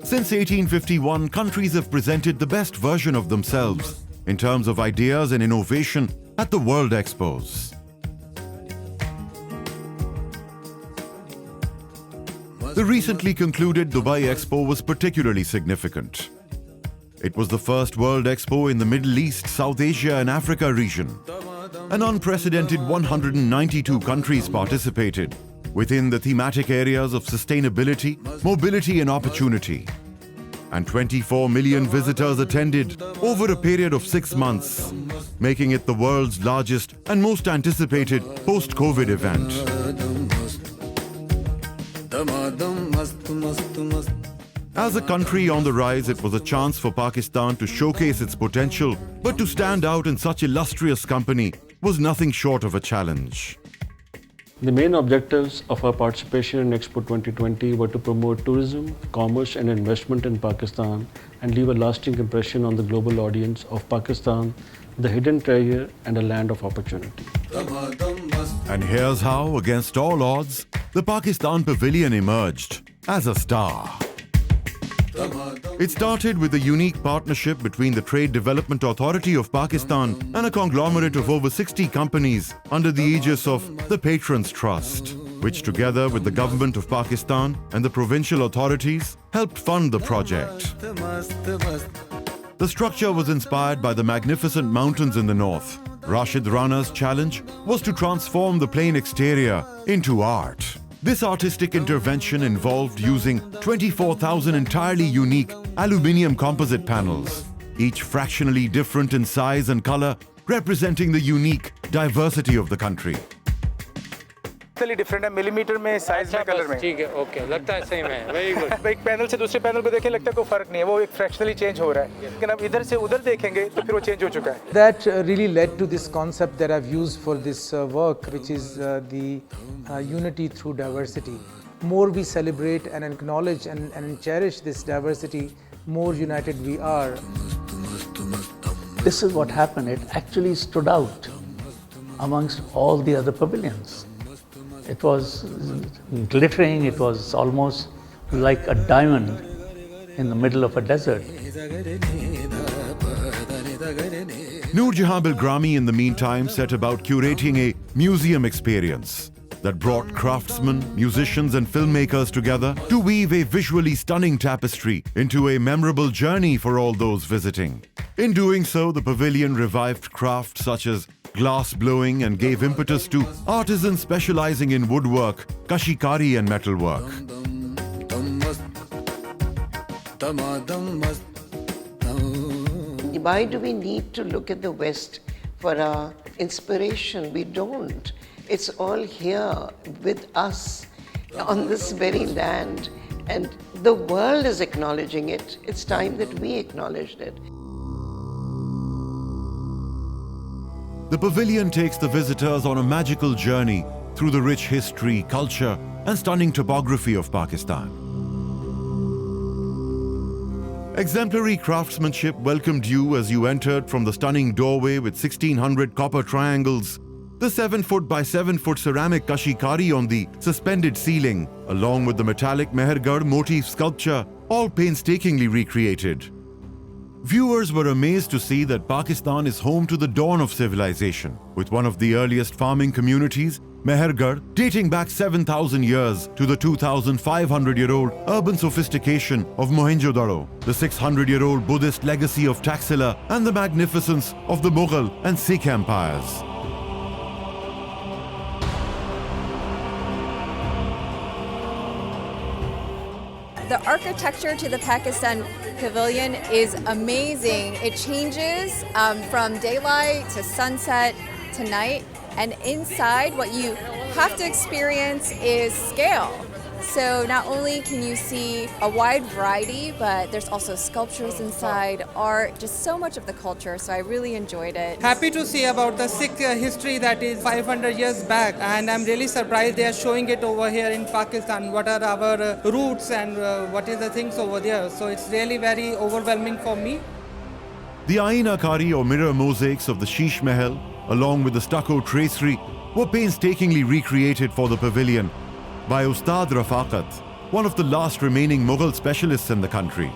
Since 1851, countries have presented the best version of themselves in terms of ideas and innovation at the World Expos. The recently concluded Dubai Expo was particularly significant. It was the first World Expo in the Middle East, South Asia and Africa region. An unprecedented 192 countries participated within the thematic areas of sustainability, mobility and opportunity. And 24 million visitors attended over a period of 6 months, making it the world's largest and most anticipated post-COVID event. As a country on the rise, it was a chance for Pakistan to showcase its potential, but to stand out in such illustrious company was nothing short of a challenge. The main objectives of our participation in Expo 2020 were to promote tourism, commerce and investment in Pakistan and leave a lasting impression on the global audience of Pakistan, the hidden treasure and a land of opportunity. And here's how, against all odds, the Pakistan Pavilion emerged as a star. It started with a unique partnership between the Trade Development Authority of Pakistan and a conglomerate of over 60 companies under the aegis of the Patrons Trust, which together with the government of Pakistan and the provincial authorities helped fund the project. The structure was inspired by the magnificent mountains in the north. Rashid Rana's challenge was to transform the plain exterior into art. This artistic intervention involved using 24,000 entirely unique aluminium composite panels, each fractionally different in size and color, representing the unique diversity of the country. Different है millimetre में size में colour में ठीक है okay लगता है same है very good एक पैनल से दूसरे पैनल को देखें लगता है कोई फर्क नहीं है वो एक फ्रैक्शनली चेंज हो रहा है लेकिन अब इधर से उधर देखेंगे तो फिर वो चेंज हो चुका है That really led to this concept that I've used for this work, which is the unity through diversity. More we celebrate and acknowledge and cherish this diversity, more united we are. This is what happened. It actually stood out amongst all the other pavilions. It was glittering, it was almost like a diamond in the middle of a desert. Noor Jahan Bilgrami in the meantime set about curating a museum experience that brought craftsmen, musicians and filmmakers together to weave a visually stunning tapestry into a memorable journey for all those visiting. In doing so, the pavilion revived crafts such as glass blowing and gave impetus to artisans specializing in woodwork, kashikari and metalwork. Why do we need to look at the West for our inspiration? We don't. It's all here with us on this very land, and the world is acknowledging it. It's time that we acknowledged it. The pavilion takes the visitors on a magical journey through the rich history, culture and stunning topography of Pakistan. Exemplary craftsmanship welcomed you as you entered from the stunning doorway with 1,600 copper triangles, the 7-foot by 7-foot ceramic kashikari on the suspended ceiling, along with the metallic Mehergarh motif sculpture, all painstakingly recreated. Viewers were amazed to see that Pakistan is home to the dawn of civilization, with one of the earliest farming communities, Mehergarh, dating back 7,000 years to the 2,500-year-old urban sophistication of Mohenjo-daro, the 600-year-old Buddhist legacy of Taxila, and the magnificence of the Mughal and Sikh empires. The architecture to the Pakistan Pavilion is amazing. It changes from daylight to sunset to night. And inside, what you have to experience is scale. So not only can you see a wide variety, but there's also sculptures inside, art, just so much of the culture. So I really enjoyed it. Happy to see about the Sikh history that is 500 years back, and I'm really surprised they are showing it over here in Pakistan. What are our roots and what is the things over there? So it's really very overwhelming for me. The Aina Kari or mirror mosaics of the Sheesh Mahal, along with the stucco tracery, were painstakingly recreated for the pavilion by Ustad Rafaqat, one of the last remaining Mughal specialists in the country.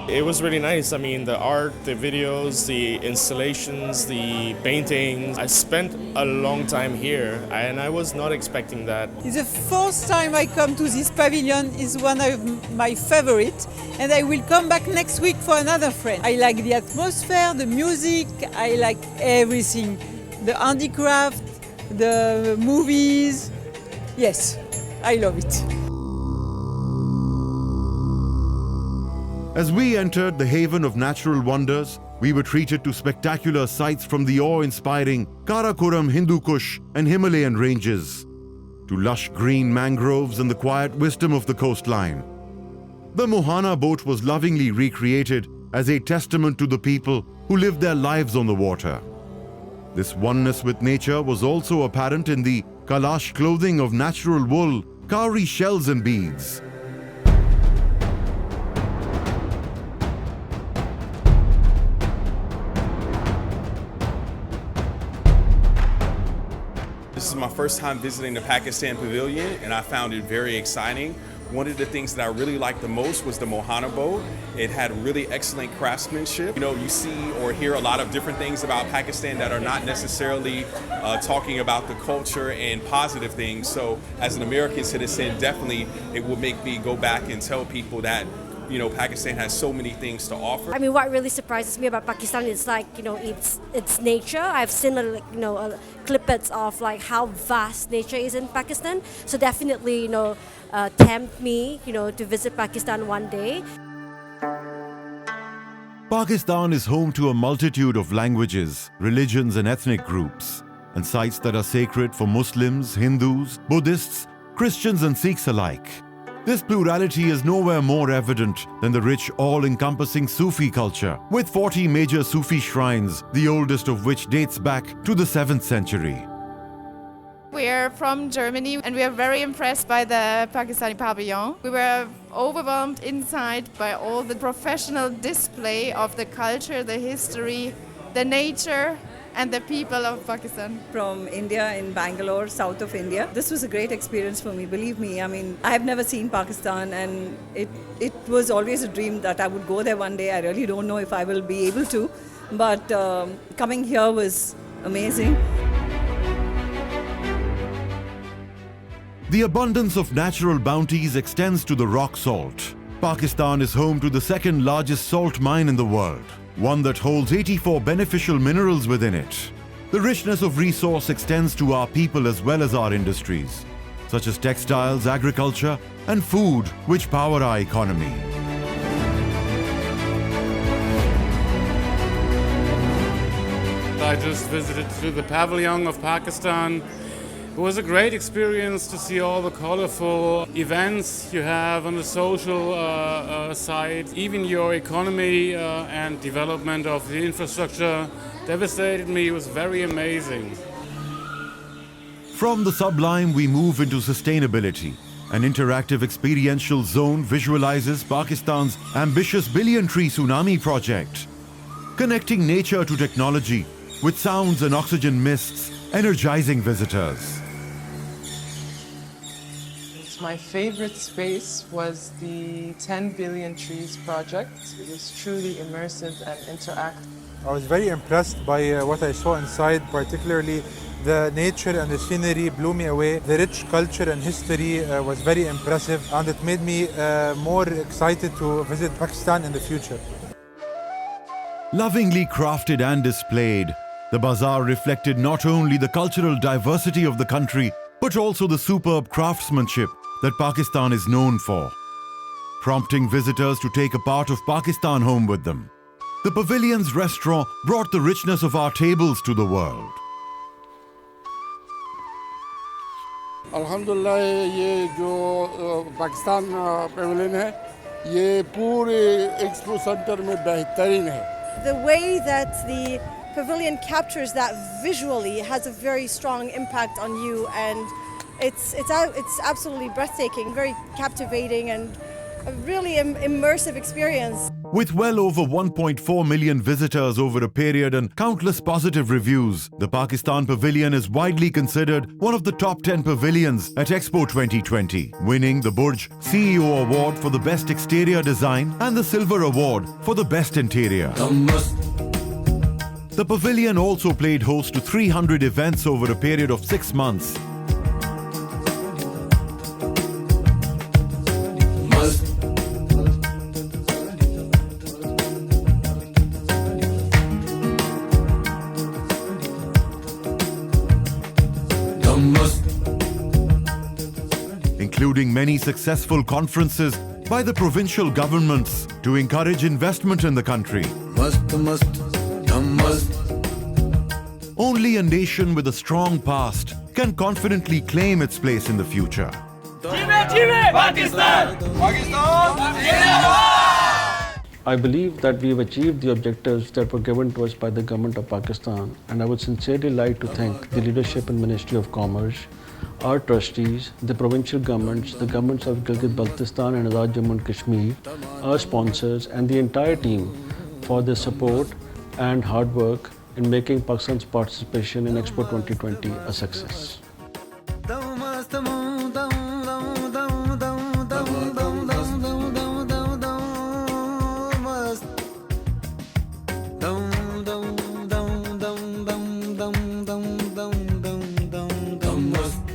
It was really nice. I mean, the art, the videos, the installations, the paintings. I spent a long time here and I was not expecting that. It's the first time I come to this pavilion. Is one of my favorite, and I will come back next week for another friend. I like the atmosphere, the music, I like everything. The handicraft, the movies. Yes, I love it. As we entered the haven of natural wonders, we were treated to spectacular sights from the awe-inspiring Karakoram Hindu Kush and Himalayan ranges, to lush green mangroves and the quiet wisdom of the coastline. The Mohana boat was lovingly recreated as a testament to the people who lived their lives on the water. This oneness with nature was also apparent in the kalash clothing of natural wool, cowrie shells and beads. This is my first time visiting the Pakistan Pavilion, and I found it very exciting. One of the things that I really liked the most was the Mohana boat. It had really excellent craftsmanship. You know, you see or hear a lot of different things about Pakistan that are not necessarily talking about the culture and positive things. So as an American citizen, definitely it will make me go back and tell people that, you know, Pakistan has so many things to offer. I mean, what really surprises me about Pakistan is like, you know, its nature. I've seen, clippets of like how vast nature is in Pakistan. So definitely, tempt me, to visit Pakistan one day. Pakistan is home to a multitude of languages, religions and ethnic groups, and sites that are sacred for Muslims, Hindus, Buddhists, Christians and Sikhs alike. This plurality is nowhere more evident than the rich, all-encompassing Sufi culture, with 40 major Sufi shrines, the oldest of which dates back to the 7th century. We are from Germany and we are very impressed by the Pakistani pavilion. We were overwhelmed inside by all the professional display of the culture, the history, the nature, and the people of Pakistan. From India, in Bangalore, south of India. This was a great experience for me, believe me. I mean, I have never seen Pakistan and it was always a dream that I would go there one day. I really don't know if I will be able to, but coming here was amazing. The abundance of natural bounties extends to the rock salt. Pakistan is home to the second largest salt mine in the world, one that holds 84 beneficial minerals within it. The richness of resource extends to our people as well as our industries, such as textiles, agriculture, and food, which power our economy. I just visited the Pavilion of Pakistan. It was a great experience to see all the colorful events you have on the social side. Even your economy and development of the infrastructure devastated me. It was very amazing. From the sublime, we move into sustainability. An interactive experiential zone visualizes Pakistan's ambitious billion-tree tsunami project, connecting nature to technology with sounds and oxygen mists, energizing visitors. My favorite space was the 10 Billion Trees project. It was truly immersive and interactive. I was very impressed by what I saw inside, particularly the nature and the scenery blew me away. The rich culture and history was very impressive, and it made me more excited to visit Pakistan in the future. Lovingly crafted and displayed, the bazaar reflected not only the cultural diversity of the country, but also the superb craftsmanship that Pakistan is known for, prompting visitors to take a part of Pakistan home with them. the Pavilion's restaurant brought the richness of our tables to the world. अल्हम्दुलिल्लाह ये जो Pakistan Pavilion है ये पूरे expo centre में बेहतरीन है. The way that the pavilion captures that visually has a very strong impact on you, and it's absolutely breathtaking, very captivating, and a really immersive experience. With well over 1.4 million visitors over a period and countless positive reviews, the Pakistan Pavilion is widely considered one of the top 10 pavilions at Expo 2020, winning the Burj CEO Award for the Best Exterior Design and the Silver Award for the Best Interior. The pavilion also played host to 300 events over a period of 6 months. Including many successful conferences by the provincial governments to encourage investment in the country. Only a nation with a strong past can confidently claim its place in the future. I believe that we have achieved the objectives that were given to us by the government of Pakistan, and I would sincerely like to thank the leadership and Ministry of Commerce, our trustees, the provincial governments, the governments of Gilgit-Baltistan and Azad Jammu and Kashmir, our sponsors, and the entire team for their support and hard work in making Pakistan's participation in Expo 2020 a success.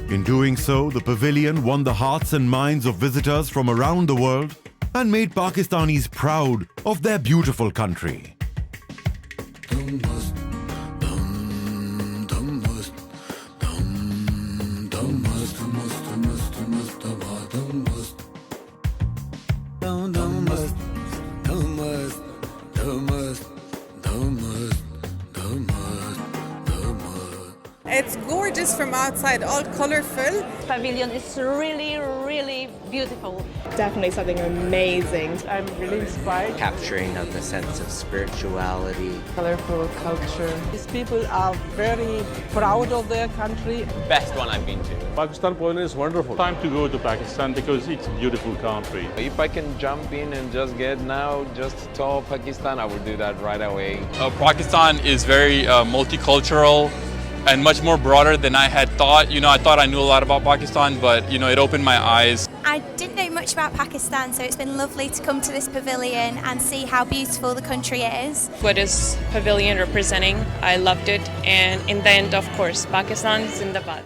In doing so, the pavilion won the hearts and minds of visitors from around the world and made Pakistanis proud of their beautiful country. It's gorgeous from outside, all colorful. Pavilion is really, really beautiful. Definitely something amazing. I'm really inspired. Capturing of the sense of spirituality. Colorful culture. These people are very proud of their country. Best one I've been to. Pakistan Pavilion is wonderful. Time to go to Pakistan because it's a beautiful country. If I can jump in and just get now, just tour Pakistan, I would do that right away. Pakistan is very multicultural and much more broader than I had thought. I thought I knew a lot about Pakistan, but it opened my eyes. I didn't know much about Pakistan, so it's been lovely to come to this pavilion and see how beautiful the country is. What is Pavilion representing? I loved it, and in the end, of course, Pakistan Zindabad.